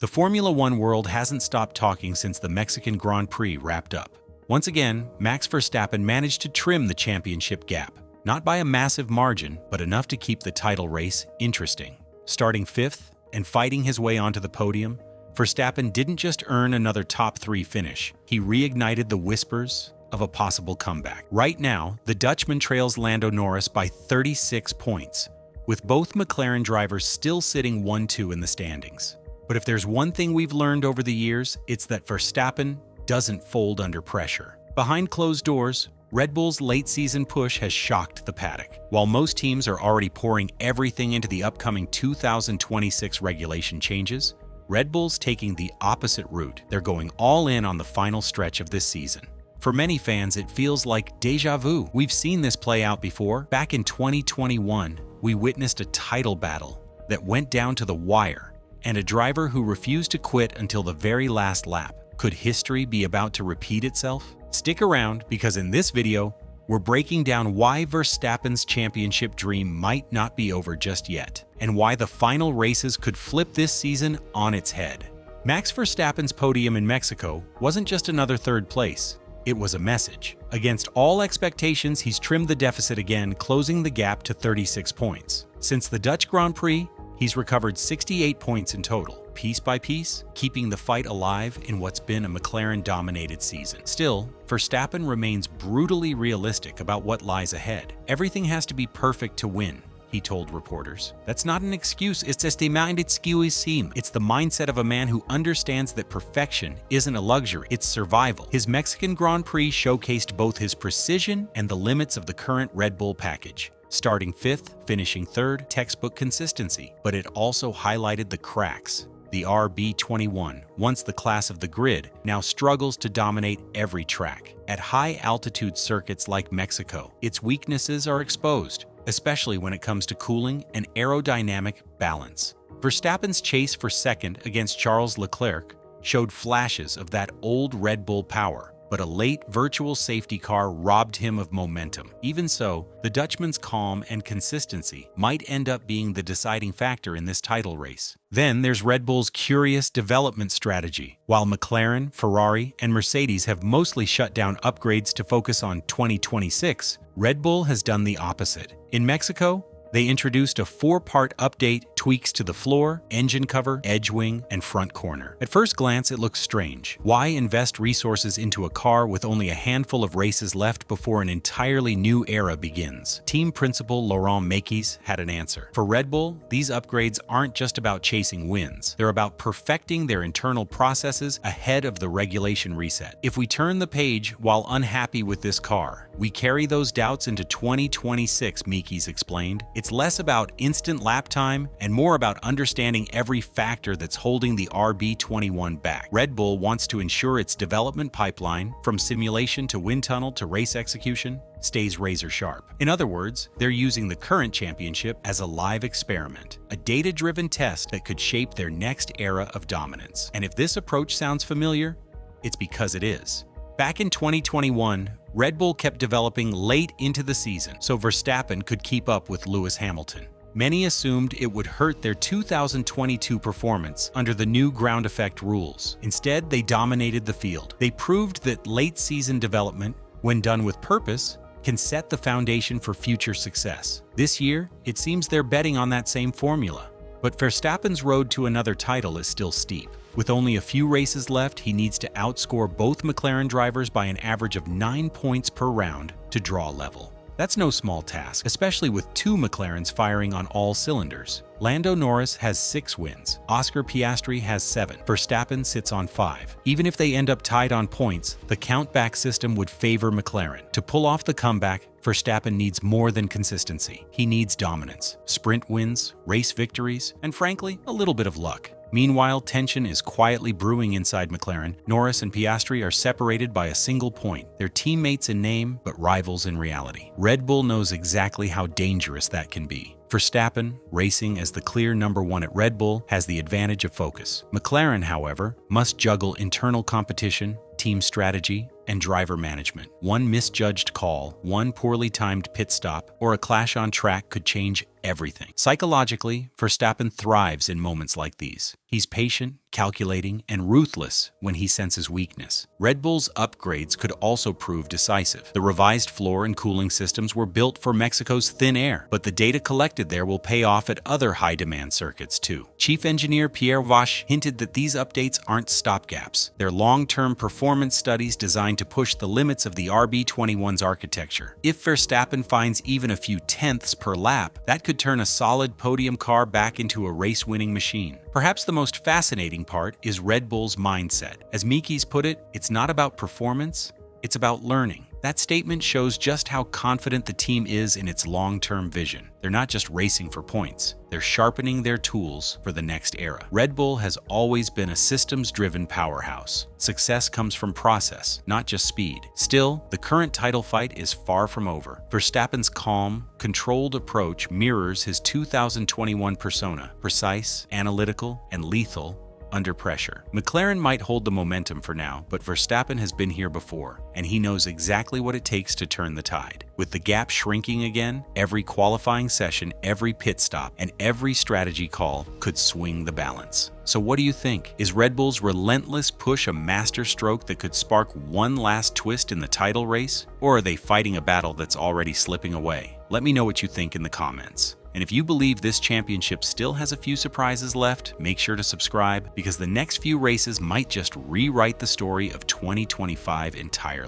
The Formula One world hasn't stopped talking since the Mexican Grand Prix wrapped up. Once again, Max Verstappen managed to trim the championship gap, not by a massive margin, but enough to keep the title race interesting. Starting fifth and fighting his way onto the podium, Verstappen didn't just earn another top-3 finish, he reignited the whispers of a possible comeback. Right now, the Dutchman trails Lando Norris by 36 points, with both McLaren drivers still sitting 1-2 in the standings. But if there's one thing we've learned over the years, it's that Verstappen doesn't fold under pressure. Behind closed doors, Red Bull's late-season push has shocked the paddock. While most teams are already pouring everything into the upcoming 2026 regulation changes, Red Bull's taking the opposite route. They're going all in on the final stretch of this season. For many fans, it feels like déjà vu. We've seen this play out before. Back in 2021, we witnessed a title battle that went down to the wire, and a driver who refused to quit until the very last lap. Could history be about to repeat itself? Stick around, because in this video, we're breaking down why Verstappen's championship dream might not be over just yet, and why the final races could flip this season on its head. Max Verstappen's podium in Mexico wasn't just another third place. It was a message. Against all expectations, he's trimmed the deficit again, closing the gap to 36 points. Since the Dutch Grand Prix, he's recovered 68 points in total, piece by piece, keeping the fight alive in what's been a McLaren-dominated season. Still, Verstappen remains brutally realistic about what lies ahead. Everything has to be perfect to win, he told reporters. That's not an excuse, it's the mindset of a man who understands that perfection isn't a luxury, it's survival. His Mexican Grand Prix showcased both his precision and the limits of the current Red Bull package. Starting fifth, finishing third, textbook consistency. But it also highlighted the cracks. The RB21, once the class of the grid, now struggles to dominate every track. At high-altitude circuits like Mexico, its weaknesses are exposed, especially when it comes to cooling and aerodynamic balance. Verstappen's chase for second against Charles Leclerc showed flashes of that old Red Bull power, but a late virtual safety car robbed him of momentum. Even so, the Dutchman's calm and consistency might end up being the deciding factor in this title race. Then there's Red Bull's curious development strategy. While McLaren, Ferrari, and Mercedes have mostly shut down upgrades to focus on 2026, Red Bull has done the opposite. In Mexico, they introduced a 4-part update, tweaks to the floor, engine cover, edge wing, and front corner. At first glance, it looks strange. Why invest resources into a car with only a handful of races left before an entirely new era begins? Team principal Laurent Mekies had an answer. For Red Bull, these upgrades aren't just about chasing wins. They're about perfecting their internal processes ahead of the regulation reset. If we turn the page while unhappy with this car, we carry those doubts into 2026, Mekies explained. It's less about instant lap time and more about understanding every factor that's holding the RB21 back. Red Bull wants to ensure its development pipeline, from simulation to wind tunnel to race execution, stays razor sharp. In other words, they're using the current championship as a live experiment, a data-driven test that could shape their next era of dominance. And if this approach sounds familiar, it's because it is. Back in 2021, Red Bull kept developing late into the season so Verstappen could keep up with Lewis Hamilton. Many assumed it would hurt their 2022 performance under the new ground effect rules. Instead, they dominated the field. They proved that late-season development, when done with purpose, can set the foundation for future success. This year, it seems they're betting on that same formula. But Verstappen's road to another title is still steep. With only a few races left, he needs to outscore both McLaren drivers by an average of 9 points per round to draw level. That's no small task, especially with 2 McLarens firing on all cylinders. Lando Norris has 6 wins. Oscar Piastri has 7. Verstappen sits on 5. Even if they end up tied on points, the count-back system would favor McLaren. To pull off the comeback, Verstappen needs more than consistency. He needs dominance, sprint wins, race victories, and frankly, a little bit of luck. Meanwhile, tension is quietly brewing inside McLaren. Norris and Piastri are separated by a single point. They're teammates in name, but rivals in reality. Red Bull knows exactly how dangerous that can be. Verstappen, racing as the clear number 1 at Red Bull, has the advantage of focus. McLaren, however, must juggle internal competition, team strategy, and driver management. One misjudged call, one poorly timed pit stop, or a clash on track could change everything. Psychologically, Verstappen thrives in moments like these. He's patient, calculating, and ruthless when he senses weakness. Red Bull's upgrades could also prove decisive. The revised floor and cooling systems were built for Mexico's thin air, but the data collected there will pay off at other high-demand circuits too. Chief engineer Pierre Vache hinted that these updates aren't stopgaps. They're long-term performance studies designed to push the limits of the RB21's architecture. If Verstappen finds even a few tenths per lap, that could turn a solid podium car back into a race-winning machine. Perhaps the most fascinating part is Red Bull's mindset. As Miki's put it, it's not about performance, it's about learning. That statement shows just how confident the team is in its long-term vision. They're not just racing for points, they're sharpening their tools for the next era. Red Bull has always been a systems-driven powerhouse. Success comes from process, not just speed. Still, the current title fight is far from over. Verstappen's calm, controlled approach mirrors his 2021 persona: precise, analytical, and lethal under pressure. McLaren might hold the momentum for now, but Verstappen has been here before, and he knows exactly what it takes to turn the tide. With the gap shrinking again, every qualifying session, every pit stop, and every strategy call could swing the balance. So what do you think? Is Red Bull's relentless push a masterstroke that could spark one last twist in the title race? Or are they fighting a battle that's already slipping away? Let me know what you think in the comments. And if you believe this championship still has a few surprises left, make sure to subscribe, because the next few races might just rewrite the story of 2025 entirely.